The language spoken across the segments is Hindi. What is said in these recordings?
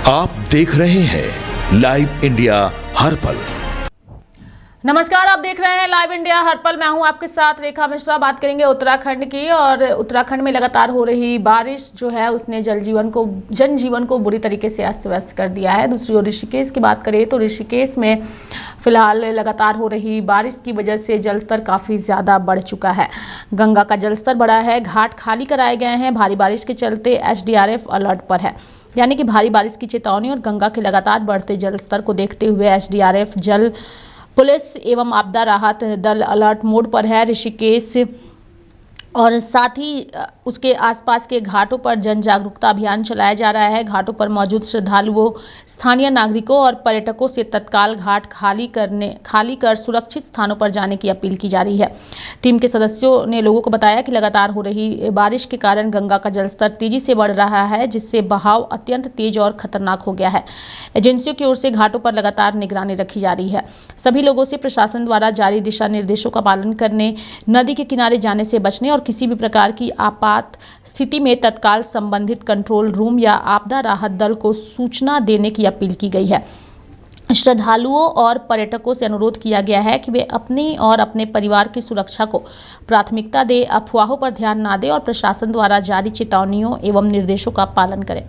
आप देख रहे हैं लाइव इंडिया हर पल। नमस्कार, आप देख रहे हैं लाइव इंडिया हर पल। मैं हूं आपके साथ रेखा मिश्रा। बात करेंगे उत्तराखंड की। और उत्तराखंड में लगातार हो रही बारिश जो है उसने जनजीवन को बुरी तरीके से अस्त व्यस्त कर दिया है। दूसरी ओर ऋषिकेश की बात करें तो ऋषिकेश में फिलहाल लगातार हो रही बारिश की वजह से जलस्तर काफ़ी ज़्यादा बढ़ चुका है। गंगा का जलस्तर बढ़ा है, घाट खाली कराए गए हैं। भारी बारिश के चलते SDRF अलर्ट पर है, यानी कि भारी बारिश की चेतावनी। और गंगा के लगातार बढ़ते जलस्तर को देखते हुए SDRF जल पुलिस एवं आपदा राहत दल अलर्ट मोड पर है। ऋषिकेश और साथ ही उसके आसपास के घाटों पर जन जागरूकता अभियान चलाया जा रहा है। घाटों पर मौजूद श्रद्धालुओं, स्थानीय नागरिकों और पर्यटकों से तत्काल घाट खाली कर सुरक्षित स्थानों पर जाने की अपील की जा रही है। टीम के सदस्यों ने लोगों को बताया कि लगातार हो रही बारिश के कारण गंगा का जलस्तर तेजी से बढ़ रहा है, जिससे बहाव अत्यंत तेज और खतरनाक हो गया है। एजेंसियों की ओर से घाटों पर लगातार निगरानी रखी जा रही है। सभी लोगों से प्रशासन द्वारा जारी दिशा निर्देशों का पालन करने, नदी के किनारे जाने से बचने और किसी भी प्रकार की आपात स्थिति में तत्काल संबंधित कंट्रोल रूम या आपदा राहत दल को सूचना देने की अपील की गई है। श्रद्धालुओं और पर्यटकों से अनुरोध किया गया है कि वे अपनी और अपने परिवार की सुरक्षा को प्राथमिकता दें, अफवाहों पर ध्यान न दें और प्रशासन द्वारा जारी चेतावनियों एवं निर्देशों का पालन करें।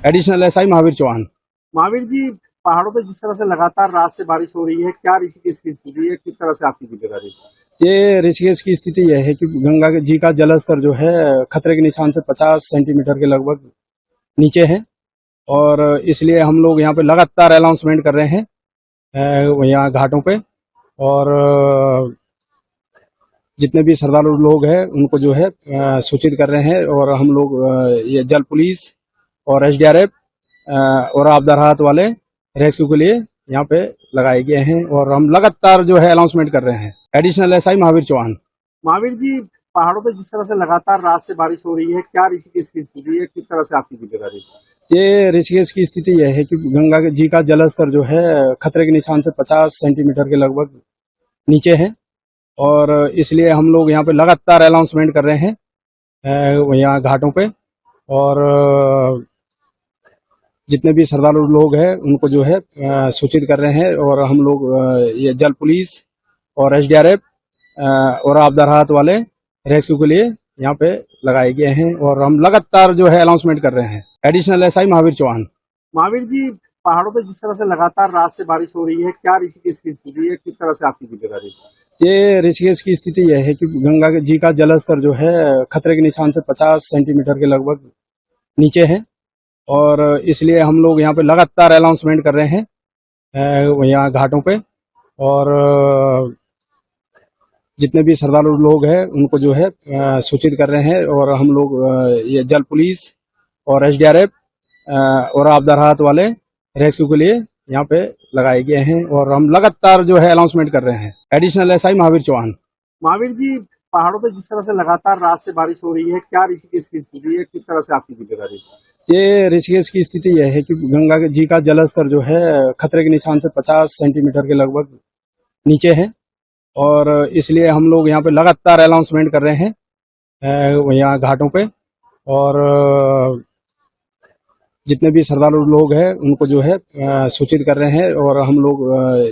Additional SI Mahavir Chauhan. महावीर जी, पहाड़ों पे जिस तरह से लगातार रात से बारिश हो रही है, क्या ऋषिकेश की स्थिति है, किस तरह से आपकी जिम्मेदारी? ये ऋषिकेश की स्थिति यह है कि गंगा जी का जलस्तर जो है खतरे के निशान से 50 सेंटीमीटर के लगभग नीचे है। और इसलिए हम लोग यहाँ पे लगातार अनाउंसमेंट कर रहे हैं यहाँ घाटों पे। और जितने भी श्रद्धालु लोग हैं उनको जो है सूचित कर रहे हैं। और हम लोग ये जल पुलिस और SDRF और आपदा राहत वाले रेस्क्यू के लिए यहाँ पे लगाए गए हैं। और हम लगातार जो है अनाउंसमेंट कर रहे हैं। Additional SI Mahavir Chauhan. महावीर जी, पहाड़ों पे जिस तरह से लगातार रात से बारिश हो रही है, क्या ऋषिकेश की स्थिति है, किस तरह से आपकी जिम्मेदारी? ये ऋषिकेश की स्थिति यह है कि गंगा जी का जलस्तर जो है खतरे के निशान से 50 सेंटीमीटर के लगभग नीचे है। और इसलिए हम लोग यहाँ पे लगातार अनाउंसमेंट कर रहे हैं यहाँ घाटों पे। और जितने भी श्रद्धालु लोग हैं उनको जो है सूचित कर रहे हैं। और हम लोग ये जल पुलिस और SDRF और आपदा राहत वाले रेस्क्यू के लिए यहाँ पे लगाए गए हैं। और हम लगातार जो है अनाउंसमेंट कर रहे हैं। Additional SI Mahavir Chauhan. महावीर जी, पहाड़ों पे जिस तरह से लगातार रात से बारिश हो रही है, क्या ऋषिकेश की स्थिति है, किस तरह से आपकी जिम्मेदारी? ये ऋषिकेश की स्थिति यह है कि गंगा जी का जलस्तर जो है खतरे के निशान से 50 सेंटीमीटर के लगभग नीचे है। और इसलिए हम लोग यहाँ पे लगातार अनाउंसमेंट कर रहे हैं यहाँ घाटों पे। और जितने भी श्रद्धालु लोग हैं उनको जो है सूचित कर रहे हैं। और हम लोग ये जल पुलिस और SDRF और आपदा राहत वाले रेस्क्यू के लिए यहाँ पे लगाए गए हैं। और हम लगातार जो है अनाउंसमेंट कर रहे हैं। Additional SI Mahavir Chauhan. महावीर जी, पहाड़ों पे जिस तरह से लगातार रात से बारिश हो रही है, क्या ऋषिकेश की स्थिति है, किस तरह से आपकी जिम्मेदारी? ये ऋषिकेश की स्थिति यह है कि गंगा जी का जलस्तर जो है खतरे के निशान से 50 सेंटीमीटर के लगभग नीचे है। और इसलिए हम लोग यहाँ पे लगातार अनाउंसमेंट कर रहे हैं यहाँ घाटों पे। और जितने भी श्रद्धालु लोग हैं उनको जो है सूचित कर रहे हैं। और हम लोग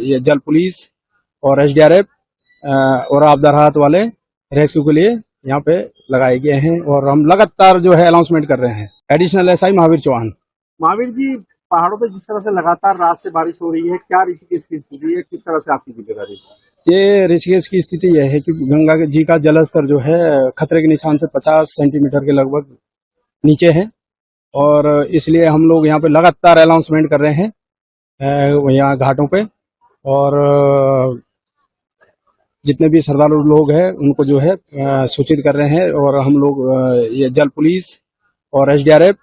ये जल पुलिस और SDRF और आपदा राहत वाले रेस्क्यू के लिए यहाँ पे लगाए गए हैं। और हम लगातार जो है अनाउंसमेंट कर रहे हैं। Additional SI Mahavir Chauhan. महावीर जी, पहाड़ों पे जिस तरह से लगातार रात से बारिश हो रही है, क्या ऋषिकेश की स्थिति है, किस तरह से आपकी जिम्मेदारी? ये ऋषिकेश की स्थिति यह है कि गंगा जी का जलस्तर जो है खतरे के निशान से 50 सेंटीमीटर के लगभग नीचे है। और इसलिए हम लोग यहाँ पे लगातार अनाउंसमेंट कर रहे हैं यहाँ घाटों पे। और जितने भी श्रद्धालु लोग हैं उनको जो है सूचित कर रहे हैं। और हम लोग ये जल पुलिस और SDRF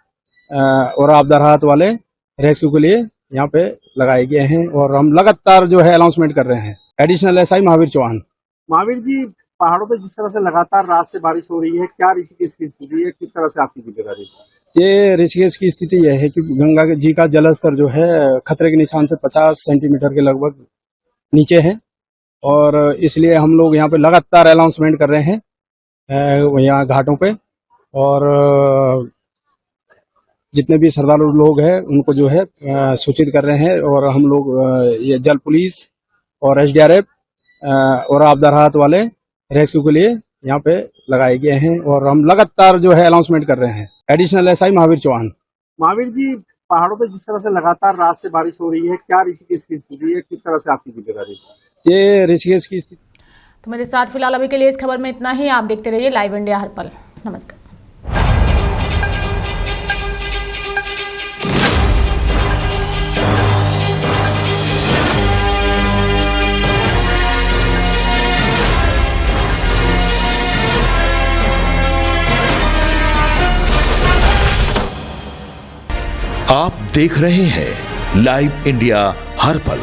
और आपदा राहत वाले रेस्क्यू के लिए यहाँ पे लगाए गए हैं। और हम लगातार जो है अनाउंसमेंट कर रहे हैं। Additional SI Mahavir Chauhan. महावीर जी, पहाड़ों पे जिस तरह से लगातार रात से बारिश हो रही है, क्या ऋषिकेश की स्थिति है, किस तरह से आपकी जिम्मेदारी? ये ऋषिकेश की स्थिति यह है कि गंगा जी का जलस्तर जो है खतरे के निशान से 50 सेंटीमीटर के लगभग नीचे है। और इसलिए हम लोग यहाँ पे लगातार अनाउंसमेंट कर रहे हैं यहाँ घाटों पे। और जितने भी श्रद्धालु लोग हैं उनको जो है सूचित कर रहे हैं। और हम लोग ये जल पुलिस और SDRF और आपदा राहत वाले रेस्क्यू के लिए यहाँ पे लगाए गए हैं और हम लगातार जो है अनाउंसमेंट कर रहे हैं। Additional SI Mahavir Chauhan. महावीर जी, पहाड़ों पे जिस तरह से लगातार रात से बारिश हो रही है, क्या ऋषिकेश की स्थिति है, किस तरह से आपकी जिम्मेदारी है? ये ऋषिकेश की स्थिति। तो मेरे साथ फिलहाल अभी के लिए इस खबर में इतना ही। आप देखते रहिए लाइव इंडिया हर पल। नमस्कार। आप देख रहे हैं लाइव इंडिया हर पल।